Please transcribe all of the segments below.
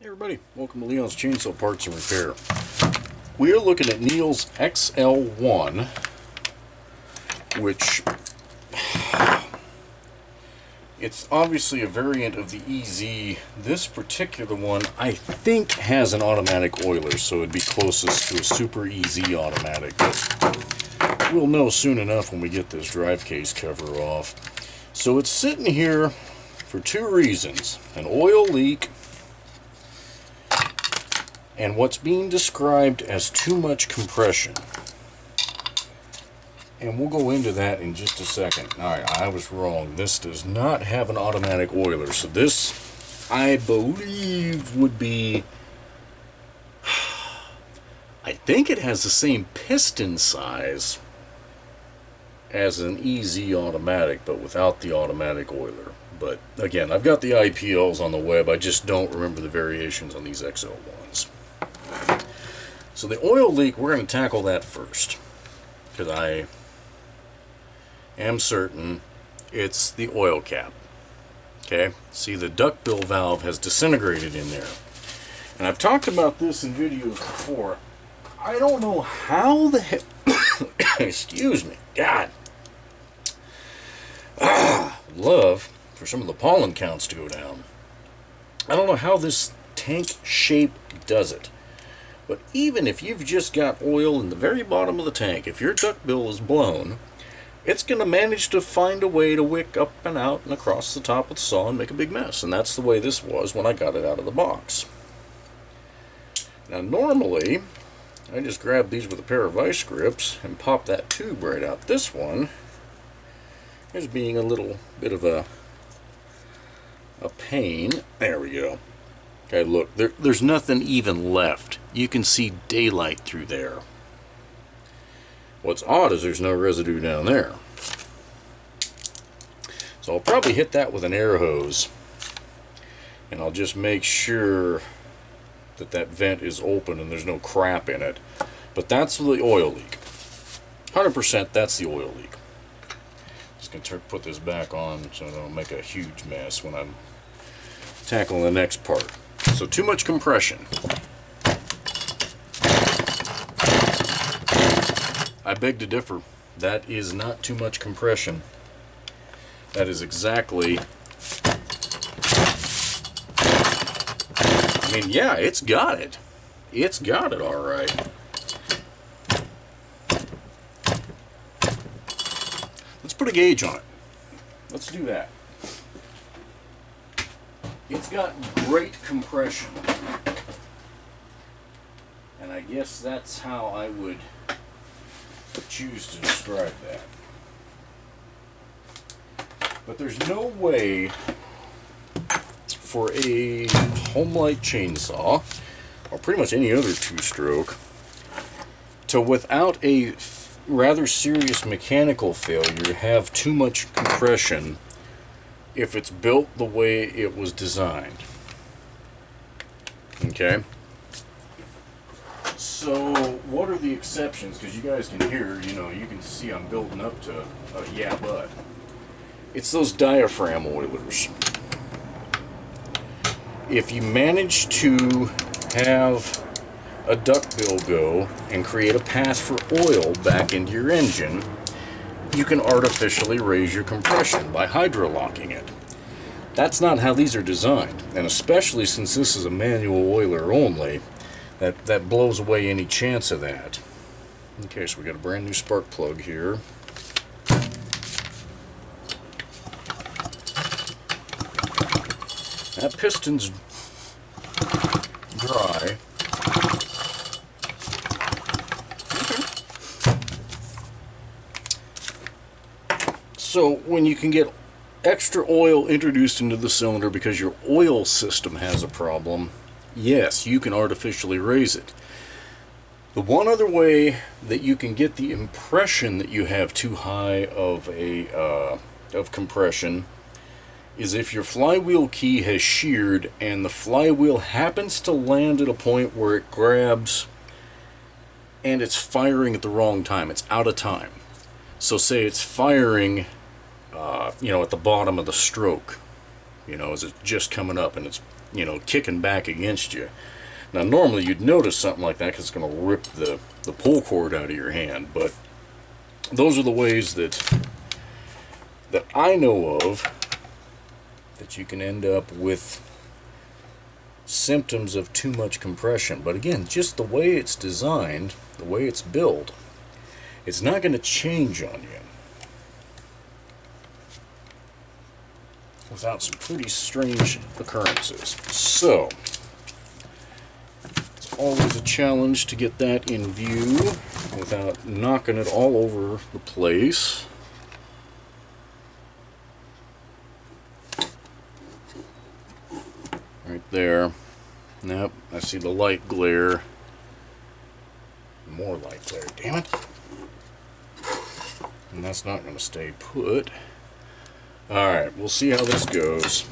Hey everybody, welcome to Leon's Chainsaw Parts and Repair. We are looking at Neil's XL-1, which it's obviously a variant of the EZ. This particular one, I think, has an automatic oiler, so it'd be closest to a Super EZ automatic. But we'll know soon enough when we get this drive case cover off. So it's sitting here for two reasons: an oil leak and what's being described as too much compression. And we'll go into that in just a second. Alright, I was wrong. This does not have an automatic oiler. So this, I believe, would be... I think it has the same piston size as an EZ automatic, but without the automatic oiler. But again, I've got the IPLs on the web. I just don't remember the variations on these XL1s. So the oil leak, we're going to tackle that first, because I am certain it's the oil cap. Okay, see, the duckbill valve has disintegrated in there. And I've talked about this in videos before. I don't know how the heck... Excuse me. God. Love for some of the pollen counts to go down. I don't know how this tank shape does it. But even if you've just got oil in the very bottom of the tank, if your duckbill is blown, it's going to manage to find a way to wick up and out and across the top of the saw and make a big mess. And that's the way this was when I got it out of the box. Now normally, I just grab these with a pair of vice grips and pop that tube right out. This one is being a little bit of a pain. There we go. Okay, look, there's nothing even left. You can see daylight through there. What's odd is there's no residue down there. So I'll probably hit that with an air hose. And I'll just make sure that that vent is open and there's no crap in it. But that's the oil leak. 100% that's the oil leak. Just going to put this back on so I don't make a huge mess when I'm tackling the next part. So too much compression. I beg to differ. That is not too much compression. That is exactly... I mean, yeah, it's got it. It's got it all right. Let's put a gauge on it. Let's do that. It's got great compression. And I guess that's how I would choose to describe that. But there's no way for a Homelite chainsaw, or pretty much any other two-stroke, to, without a rather serious mechanical failure, have too much compression if it's built the way it was designed. Okay? So, what are the exceptions? Because you guys can hear, you know, you can see I'm building up to a yeah, but. It's those diaphragm oilers. If you manage to have a duckbill go and create a path for oil back into your engine, you can artificially raise your compression by hydrolocking it. That's not how these are designed, and especially since this is a manual oiler only, that blows away any chance of that. Okay, so we got a brand new spark plug here. That piston's dry. So when you can get extra oil introduced into the cylinder because your oil system has a problem, yes, you can artificially raise it. The one other way that you can get the impression that you have too high of compression is if your flywheel key has sheared and the flywheel happens to land at a point where it grabs and it's firing at the wrong time. It's out of time. So say it's firing you know, at the bottom of the stroke, you know, as it's just coming up and it's you know, kicking back against you. Now, normally you'd notice something like that because it's going to rip the pull cord out of your hand, but those are the ways that I know of that you can end up with symptoms of too much compression. But again, just the way it's designed, the way it's built, it's not going to change on you without some pretty strange occurrences. So, it's always a challenge to get that in view without knocking it all over the place. Right there. Nope, I see the light glare. More light glare, damn it. And that's not going to stay put. Alright, we'll see how this goes.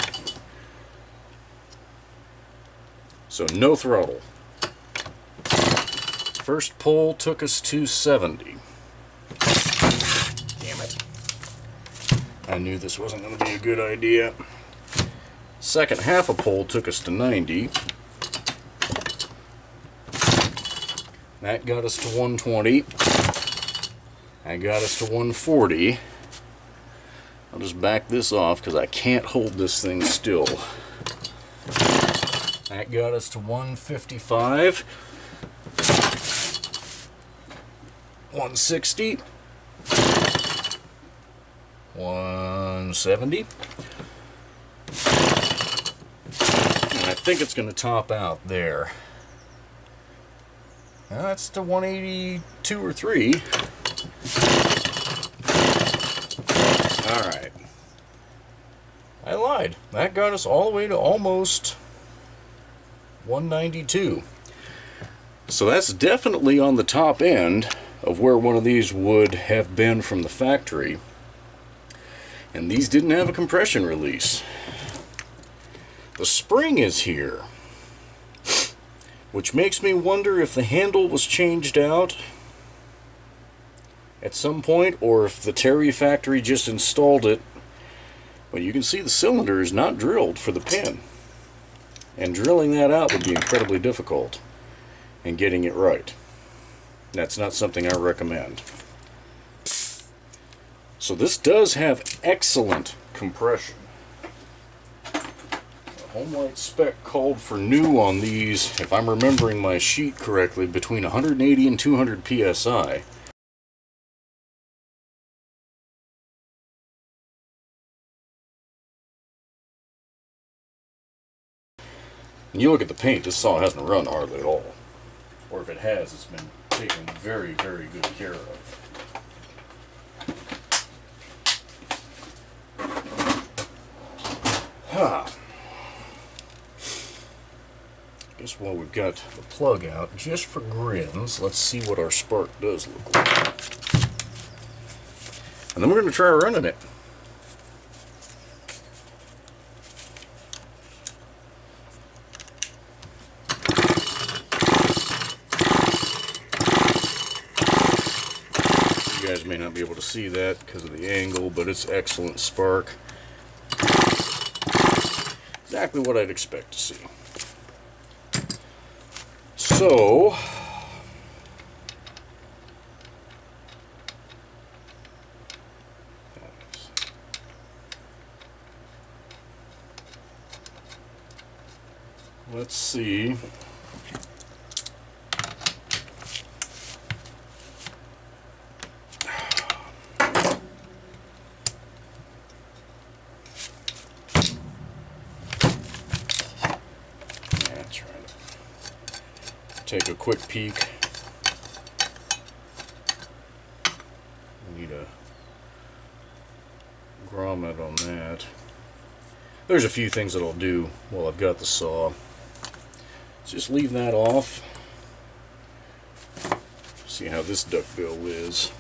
So, no throttle. First pull took us to 70. Damn it. I knew this wasn't going to be a good idea. Second half a pull took us to 90. That got us to 120. That got us to 140. I'll just back this off because I can't hold this thing still. That got us to 155. 160. 170. I think it's going to top out there. Now that's to 182 or 3. Alright. I lied. That got us all the way to almost 192. So that's definitely on the top end of where one of these would have been from the factory. And these didn't have a compression release. The spring is here, which makes me wonder if the handle was changed out at some point or if the Terry factory just installed it. But you can see the cylinder is not drilled for the pin, and drilling that out would be incredibly difficult and getting it right. That's not something I recommend. So this does have excellent compression. Homelite spec called for new on these, if I'm remembering my sheet correctly, between 180 and 200 psi. And you look at the paint, this saw hasn't run hardly at all. Or if it has, it's been taken very, very good care of. Guess while we've got the plug out, just for grins, let's see what our spark does look like. And then we're going to try running it. You guys may not be able to see that because of the angle, but it's excellent spark. Exactly what I'd expect to see. So, let's see. Take a quick peek. We need a grommet on that. There's a few things that I'll do while I've got the saw. Let's just leave that off. See how this duckbill is.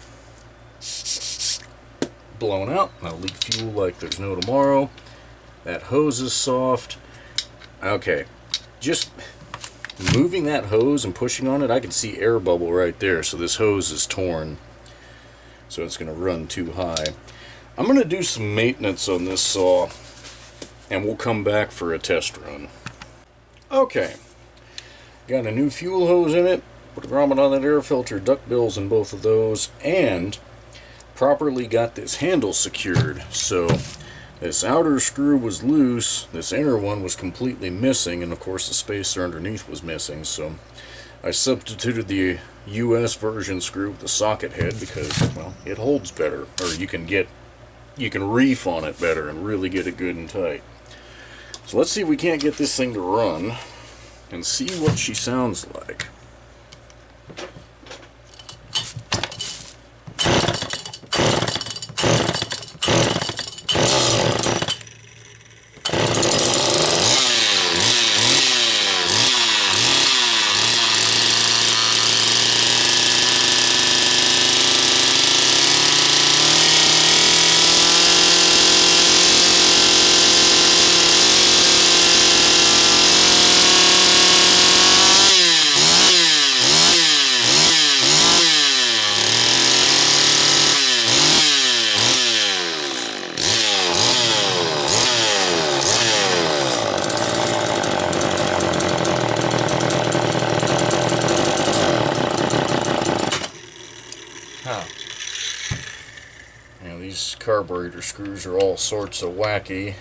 Blown out. I'll leak fuel like there's no tomorrow. That hose is soft. Okay, just moving that hose and pushing on it, I can see air bubble right there, so this hose is torn. So it's going to run too high. I'm going to do some maintenance on this saw, and we'll come back for a test run. Okay, got a new fuel hose in it, put a grommet on that air filter, duck bills in both of those, and properly got this handle secured. So this outer screw was loose, this inner one was completely missing, and of course the spacer underneath was missing. So I substituted the US version screw with the socket head because, well, it holds better, or you can reef on it better and really get it good and tight. So let's see if we can't get this thing to run and see what she sounds like. Now these carburetor screws are all sorts of wacky.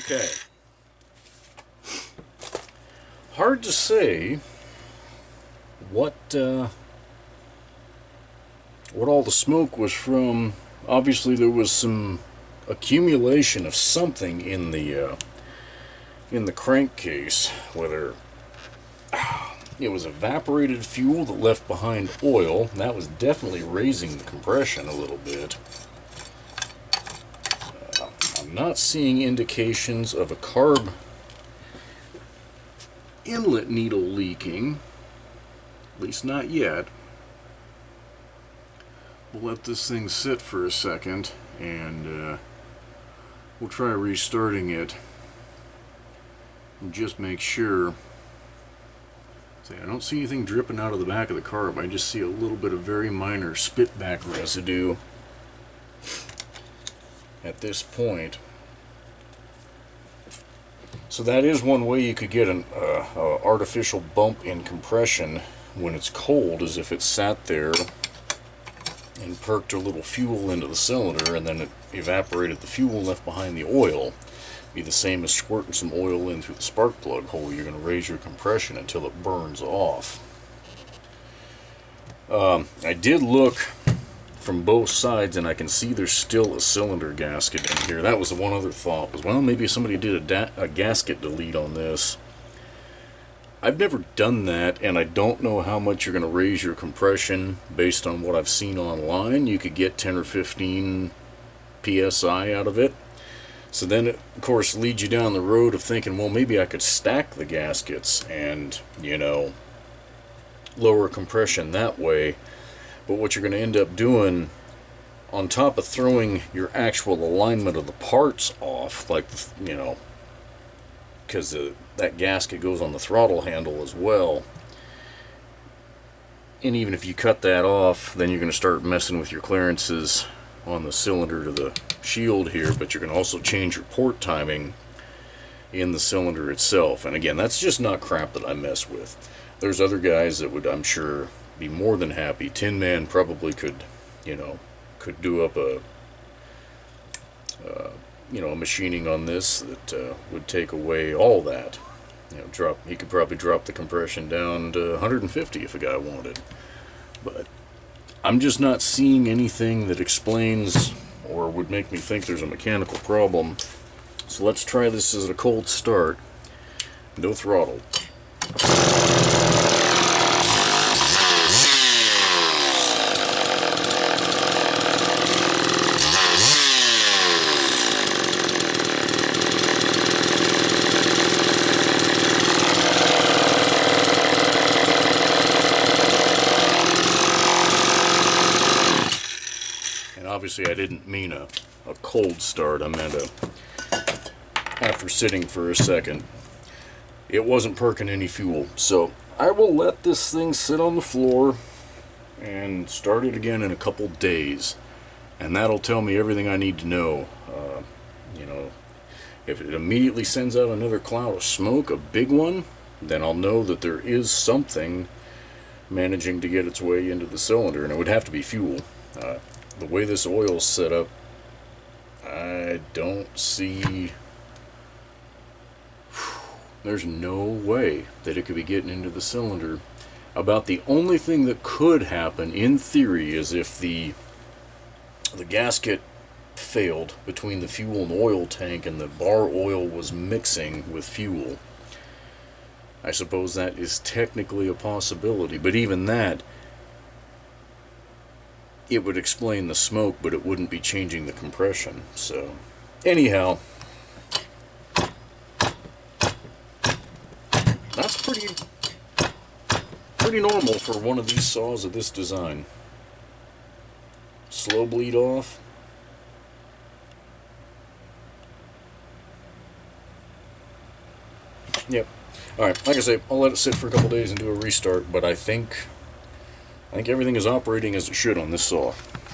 Okay. Hard to say what all the smoke was from. Obviously, there was some accumulation of something in the crankcase, whether it was evaporated fuel that left behind oil. That was definitely raising the compression a little bit. I'm not seeing indications of a carb inlet needle leaking, at least not yet. We'll let this thing sit for a second and we'll try restarting it and just make sure. See, I don't see anything dripping out of the back of the carb. I just see a little bit of very minor spitback residue at this point. So that is one way you could get an artificial bump in compression when it's cold, is if it sat there and perked a little fuel into the cylinder and then it evaporated the fuel and left behind the oil. Be the same as squirting some oil in through the spark plug hole. You're going to raise your compression until it burns off. I did look from both sides and I can see there's still a cylinder gasket in here. That was the one other thought, was, well, maybe somebody did a gasket delete on this. I've never done that, and I don't know how much you're going to raise your compression based on what I've seen online. You could get 10 or 15 psi out of it. So then it, of course, leads you down the road of thinking, well, maybe I could stack the gaskets and, you know, lower compression that way. But what you're going to end up doing, on top of throwing your actual alignment of the parts off, like, you know, because that gasket goes on the throttle handle as well, And even if you cut that off, then you're going to start messing with your clearances on the cylinder to the shield here, but you can also change your port timing in the cylinder itself. And again, that's just not crap that I mess with. There's other guys that would, I'm sure, be more than happy. Tin Man probably could, could do up a a machining on this that would take away all that. He could probably drop the compression down to 150 if a guy wanted. But I'm just not seeing anything that explains or would make me think there's a mechanical problem. So let's try this as a cold start. No throttle. Obviously I didn't mean a cold start, I meant after sitting for a second. It wasn't perking any fuel, so I will let this thing sit on the floor and start it again in a couple days, and that'll tell me everything I need to know. If it immediately sends out another cloud of smoke, a big one, then I'll know that there is something managing to get its way into the cylinder, and it would have to be fuel. The way this oil's set up, I don't see... There's no way that it could be getting into the cylinder. About the only thing that could happen, in theory, is if the gasket failed between the fuel and oil tank and the bar oil was mixing with fuel. I suppose that is technically a possibility, but even that, it would explain the smoke, but it wouldn't be changing the compression. So, anyhow, that's pretty normal for one of these saws of this design. Slow bleed off. Yep. Alright, like I say, I'll let it sit for a couple days and do a restart, but I think everything is operating as it should on this saw.